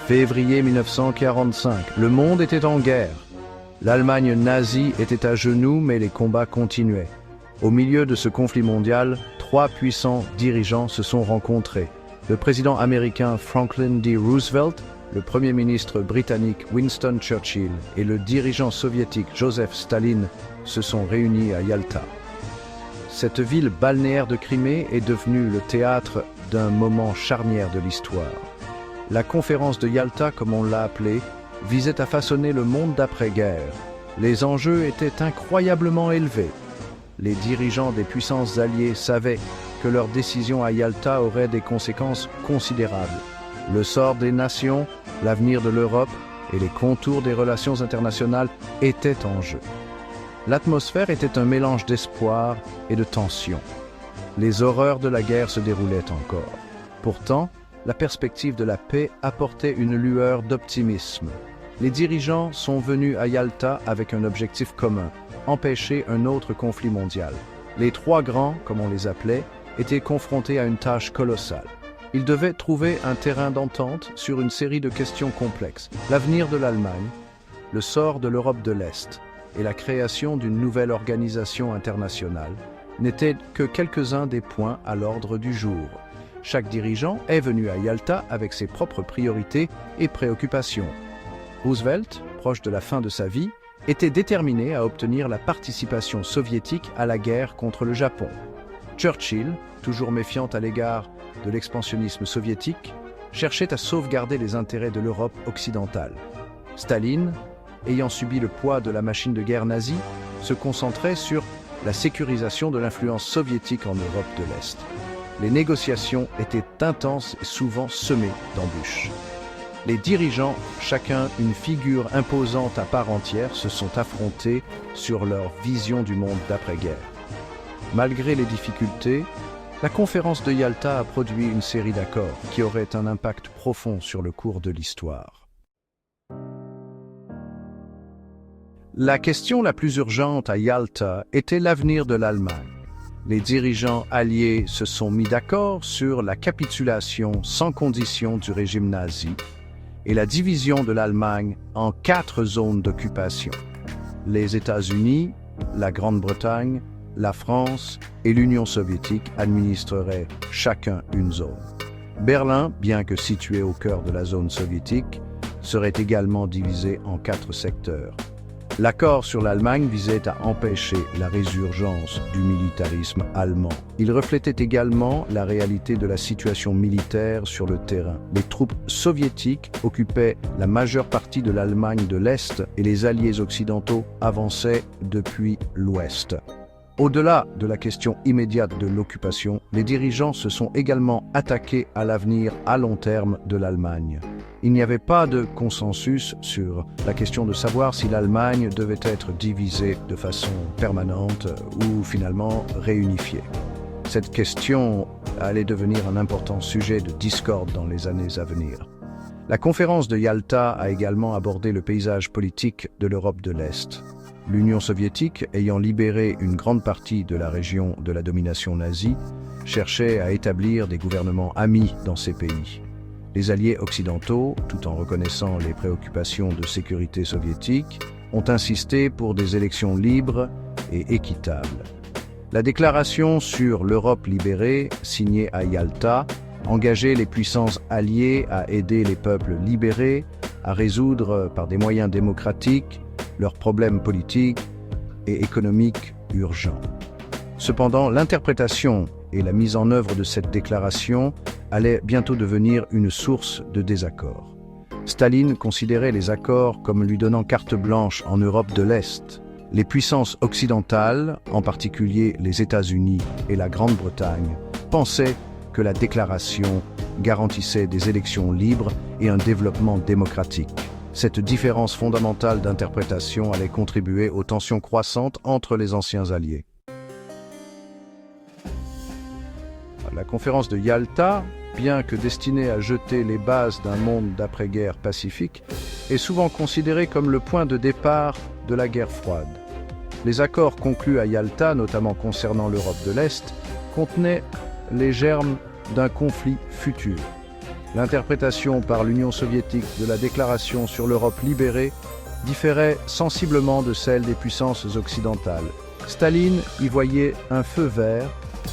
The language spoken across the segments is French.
Février 1945, le monde était en guerre. L'Allemagne nazie était à genoux, mais les combats continuaient. Au milieu de ce conflit mondial, trois puissants dirigeants se sont rencontrés. Le président américain Franklin D. Roosevelt, le premier ministre britannique Winston Churchill et le dirigeant soviétique Joseph Staline se sont réunis à Yalta. Cette ville balnéaire de Crimée est devenue le théâtre d'un moment charnière de l'histoire. La conférence de Yalta, comme on l'a appelée, visait à façonner le monde d'après-guerre. Les enjeux étaient incroyablement élevés. Les dirigeants des puissances alliées savaient que leurs décisions à Yalta auraient des conséquences considérables. Le sort des nations, l'avenir de l'Europe et les contours des relations internationales étaient en jeu. L'atmosphère était un mélange d'espoir et de tension. Les horreurs de la guerre se déroulaient encore. Pourtant, la perspective de la paix apportait une lueur d'optimisme. Les dirigeants sont venus à Yalta avec un objectif commun, empêcher un autre conflit mondial. Les trois grands, comme on les appelait, étaient confrontés à une tâche colossale. Ils devaient trouver un terrain d'entente sur une série de questions complexes. L'avenir de l'Allemagne, le sort de l'Europe de l'Est et la création d'une nouvelle organisation internationale n'étaient que quelques-uns des points à l'ordre du jour. Chaque dirigeant est venu à Yalta avec ses propres priorités et préoccupations. Roosevelt, proche de la fin de sa vie, était déterminé à obtenir la participation soviétique à la guerre contre le Japon. Churchill, toujours méfiant à l'égard de l'expansionnisme soviétique, cherchait à sauvegarder les intérêts de l'Europe occidentale. Staline, ayant subi le poids de la machine de guerre nazie, se concentrait sur la sécurisation de l'influence soviétique en Europe de l'Est. Les négociations étaient intenses et souvent semées d'embûches. Les dirigeants, chacun une figure imposante à part entière, se sont affrontés sur leur vision du monde d'après-guerre. Malgré les difficultés, la conférence de Yalta a produit une série d'accords qui auraient un impact profond sur le cours de l'histoire. La question la plus urgente à Yalta était l'avenir de l'Allemagne. Les dirigeants alliés se sont mis d'accord sur la capitulation sans condition du régime nazi et la division de l'Allemagne en 4 zones d'occupation. Les États-Unis, la Grande-Bretagne, la France et l'Union soviétique administreraient chacun une zone. Berlin, bien que situé au cœur de la zone soviétique, serait également divisé en 4 secteurs. L'accord sur l'Allemagne visait à empêcher la résurgence du militarisme allemand. Il reflétait également la réalité de la situation militaire sur le terrain. Les troupes soviétiques occupaient la majeure partie de l'Allemagne de l'Est et les alliés occidentaux avançaient depuis l'Ouest. Au-delà de la question immédiate de l'occupation, les dirigeants se sont également attaqués à l'avenir à long terme de l'Allemagne. Il n'y avait pas de consensus sur la question de savoir si l'Allemagne devait être divisée de façon permanente ou finalement réunifiée. Cette question allait devenir un important sujet de discorde dans les années à venir. La conférence de Yalta a également abordé le paysage politique de l'Europe de l'Est. L'Union soviétique, ayant libéré une grande partie de la région de la domination nazie, cherchait à établir des gouvernements amis dans ces pays. Les alliés occidentaux, tout en reconnaissant les préoccupations de sécurité soviétiques, ont insisté pour des élections libres et équitables. La déclaration sur l'Europe libérée, signée à Yalta, engageait les puissances alliées à aider les peuples libérés à résoudre par des moyens démocratiques leurs problèmes politiques et économiques urgents. Cependant, l'interprétation et la mise en œuvre de cette déclaration allait bientôt devenir une source de désaccord. Staline considérait les accords comme lui donnant carte blanche en Europe de l'Est. Les puissances occidentales, en particulier les États-Unis et la Grande-Bretagne, pensaient que la déclaration garantissait des élections libres et un développement démocratique. Cette différence fondamentale d'interprétation allait contribuer aux tensions croissantes entre les anciens alliés. La conférence de Yalta, bien que destinée à jeter les bases d'un monde d'après-guerre pacifique, est souvent considérée comme le point de départ de la guerre froide. Les accords conclus à Yalta, notamment concernant l'Europe de l'Est, contenaient les germes d'un conflit futur. L'interprétation par l'Union soviétique de la déclaration sur l'Europe libérée différait sensiblement de celle des puissances occidentales. Staline y voyait un feu vert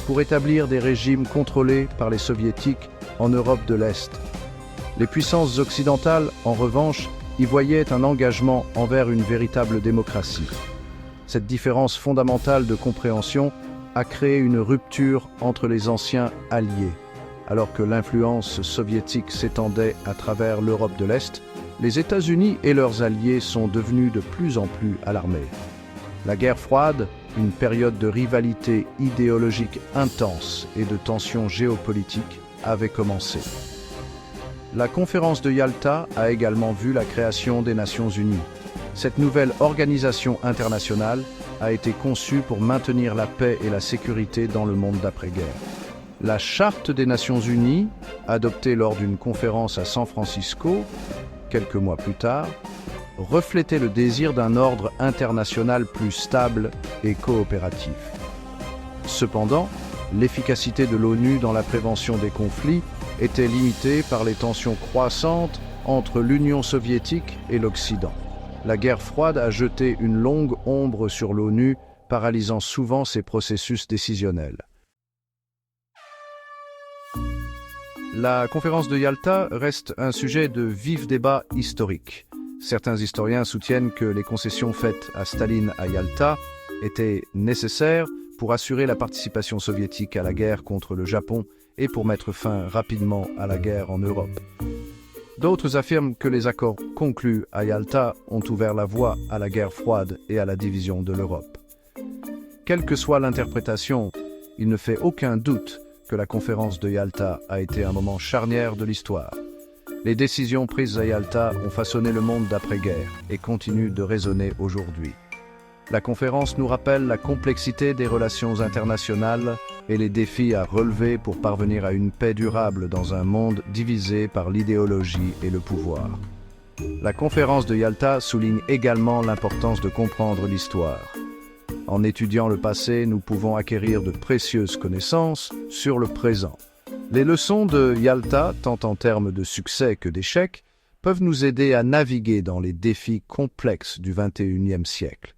pour établir des régimes contrôlés par les soviétiques en Europe de l'Est. Les puissances occidentales, en revanche, y voyaient un engagement envers une véritable démocratie. Cette différence fondamentale de compréhension a créé une rupture entre les anciens alliés. Alors que l'influence soviétique s'étendait à travers l'Europe de l'Est, les États-Unis et leurs alliés sont devenus de plus en plus alarmés. La guerre froide, une période de rivalité idéologique intense et de tensions géopolitiques, avait commencé. La conférence de Yalta a également vu la création des Nations Unies. Cette nouvelle organisation internationale a été conçue pour maintenir la paix et la sécurité dans le monde d'après-guerre. La Charte des Nations Unies, adoptée lors d'une conférence à San Francisco, quelques mois plus tard, reflétait le désir d'un ordre international plus stable et coopératif. Cependant, l'efficacité de l'ONU dans la prévention des conflits était limitée par les tensions croissantes entre l'Union soviétique et l'Occident. La guerre froide a jeté une longue ombre sur l'ONU, paralysant souvent ses processus décisionnels. La conférence de Yalta reste un sujet de vif débat historique. Certains historiens soutiennent que les concessions faites à Staline à Yalta étaient nécessaires pour assurer la participation soviétique à la guerre contre le Japon et pour mettre fin rapidement à la guerre en Europe. D'autres affirment que les accords conclus à Yalta ont ouvert la voie à la guerre froide et à la division de l'Europe. Quelle que soit l'interprétation, il ne fait aucun doute que la conférence de Yalta a été un moment charnière de l'histoire. Les décisions prises à Yalta ont façonné le monde d'après-guerre et continuent de résonner aujourd'hui. La conférence nous rappelle la complexité des relations internationales et les défis à relever pour parvenir à une paix durable dans un monde divisé par l'idéologie et le pouvoir. La conférence de Yalta souligne également l'importance de comprendre l'histoire. En étudiant le passé, nous pouvons acquérir de précieuses connaissances sur le présent. Les leçons de Yalta, tant en termes de succès que d'échecs, peuvent nous aider à naviguer dans les défis complexes du XXIe siècle.